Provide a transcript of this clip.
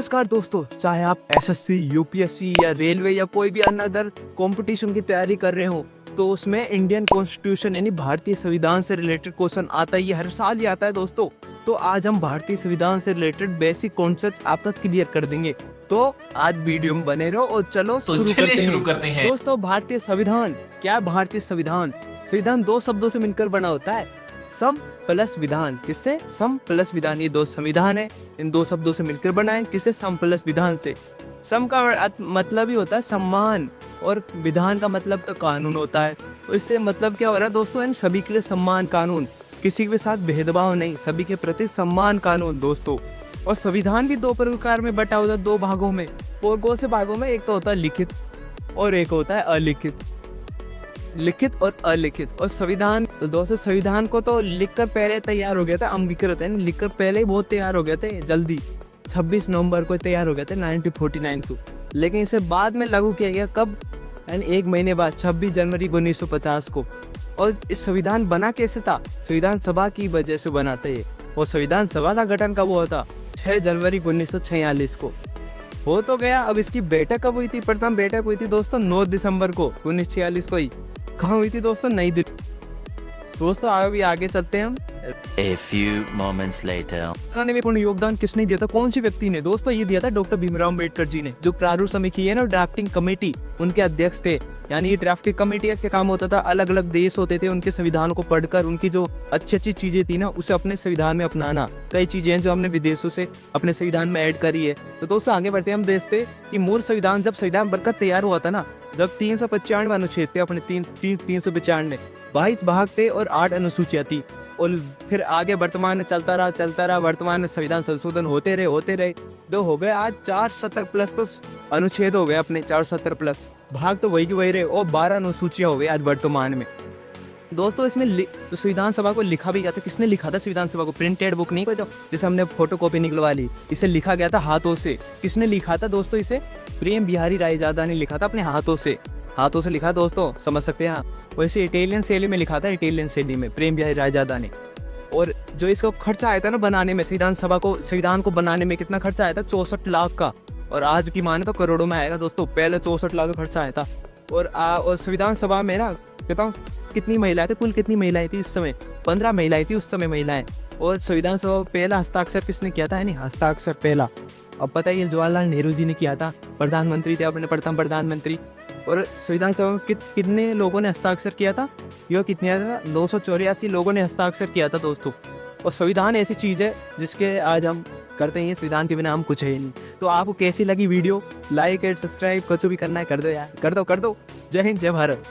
नमस्कार दोस्तों, चाहे आप एसएससी, यूपीएससी या रेलवे या कोई भी अनदर कंपटीशन की तैयारी कर रहे हो, तो उसमें इंडियन कॉन्स्टिट्यूशन यानी भारतीय संविधान से रिलेटेड क्वेश्चन आता ही है, हर साल ही आता है दोस्तों। तो आज हम भारतीय संविधान से रिलेटेड बेसिक कॉन्सेप्ट आप तक क्लियर कर देंगे। तो आज वीडियो में बने रहो और चलो शुरू करते हैं। दोस्तों, भारतीय संविधान क्या है? भारतीय संविधान संविधान दो शब्दों से मिलकर बना होता है, सम प्लस विधान। किससे? सम प्लस विधान। ये दो संविधान है, इन दो शब्दों से मिलकर बना है। किससे? सम प्लस विधान से। सम का मतलब ही होता है सम्मान और विधान का मतलब तो कानून होता है। तो इससे मतलब क्या हो रहा है दोस्तों? इन सभी के लिए सम्मान कानून, किसी के साथ भेदभाव नहीं, सभी के प्रति सम्मान कानून दोस्तों। और संविधान भी दो प्रकार में बटा होता है, दो भागों में। और कौन से भागों में? एक तो होता है लिखित और एक होता है अलिखित। लिखित और अलिखित। और संविधान दोस्तों, संविधान को तो लिखकर पहले तैयार हो गया था, अंगीकृत है, लिखकर पहले ही बहुत तैयार हो गए थे, जल्दी 26 नवंबर को तैयार हो गए थे 1949 को। लेकिन इसे बाद में लागू किया गया, कब? यानी एक महीने बाद 26 जनवरी 1950 को। और इस संविधान बना कैसे था? संविधान सभा की वजह से बना था ये। और संविधान सभा का गठन कब हुआ था? 6 जनवरी 1946 को हो तो गया। अब इसकी बैठक कब हुई थी? प्रथम बैठक हुई थी दोस्तों 9 दिसंबर को 1946 को ही। कहाँ हुई थी दोस्तों? नई दिल्ली। दोस्तों अभी आगे चलते हैं हम। A few moments later. में पूर्ण योगदान किसने दिया था? कौन सी व्यक्ति ने? दोस्तों ये दिया था डॉक्टर भीमराव अम्बेडकर जी ने, जो प्रारूप समिति है ना, ड्राफ्टिंग कमेटी, उनके अध्यक्ष थे। यानी ये ड्राफ्टिंग कमेटी का काम होता था, अलग अलग देश होते थे, उनके संविधान को पढ़कर उनकी जो अच्छी अच्छी चीजें थी ना, उसे अपने संविधान में अपनाना। कई चीजें हैं जो हमने विदेशों से अपने संविधान में ऐड करी है। तो दोस्तों आगे बढ़ते हम देखते कि मूल संविधान, जब संविधान बनकर तैयार हुआ था ना, जब 395 अनुच्छेद थे अपने 395, 22 भाग थे और 8 अनुसूचियां थी। और फिर आगे वर्तमान में चलता रहा। वर्तमान में संविधान संशोधन होते रहे। दो हो गए आज 470 प्लस तो अनुच्छेद हो गए अपने, 470 प्लस भाग तो वही के वही रहे, और 12 अनुसूचियां हो गई आज वर्तमान में दोस्तों। इसमें तो संविधान सभा को लिखा भी गया था। किसने लिखा था संविधान सभा को? प्रिंटेड बुक नहीं कोई, तो जिसे हमने फोटो कॉपी निकलवा ली, इसे लिखा गया था हाथों से। किसने लिखा था दोस्तों? इसे प्रेम बिहारी रायजादा ने लिखा था, अपने हाथों से लिखा दोस्तों, समझ सकते हैं। वैसे इटालियन शैली में लिखा था, इटालियन शैली में प्रेम बिहारी रायजादा ने। और जो इसको खर्चा आया था ना बनाने में, संविधान को बनाने में कितना खर्चा आया था? 64 लाख का। और आज की माने तो करोड़ों में आएगा दोस्तों। पहले 64 लाख का खर्चा आया था। और संविधान सभा में ना, कहता हूँ कितनी महिलाएं थी? कुल कितनी महिलाएं थी उस समय? 15 महिलाएं थी उस समय, महिलाएं। और संविधान सभा पहला हस्ताक्षर किसने किया था? यानी हस्ताक्षर पहला, अब पता है, ये जवाहरलाल नेहरू जी ने किया था। प्रधानमंत्री थे अपने, प्रथम प्रधानमंत्री। और संविधान सभा में कितने लोगों ने हस्ताक्षर किया था? यह कितने था? 284 लोगों ने हस्ताक्षर किया था दोस्तों। और संविधान ऐसी चीज़ है जिसके आज हम करते हैं, संविधान के बिना हम कुछ है ही नहीं। तो आपको कैसी लगी वीडियो? लाइक एंड सब्सक्राइब कुछ भी करना है कर दो यार, कर दो। जय हिंद, जय भारत।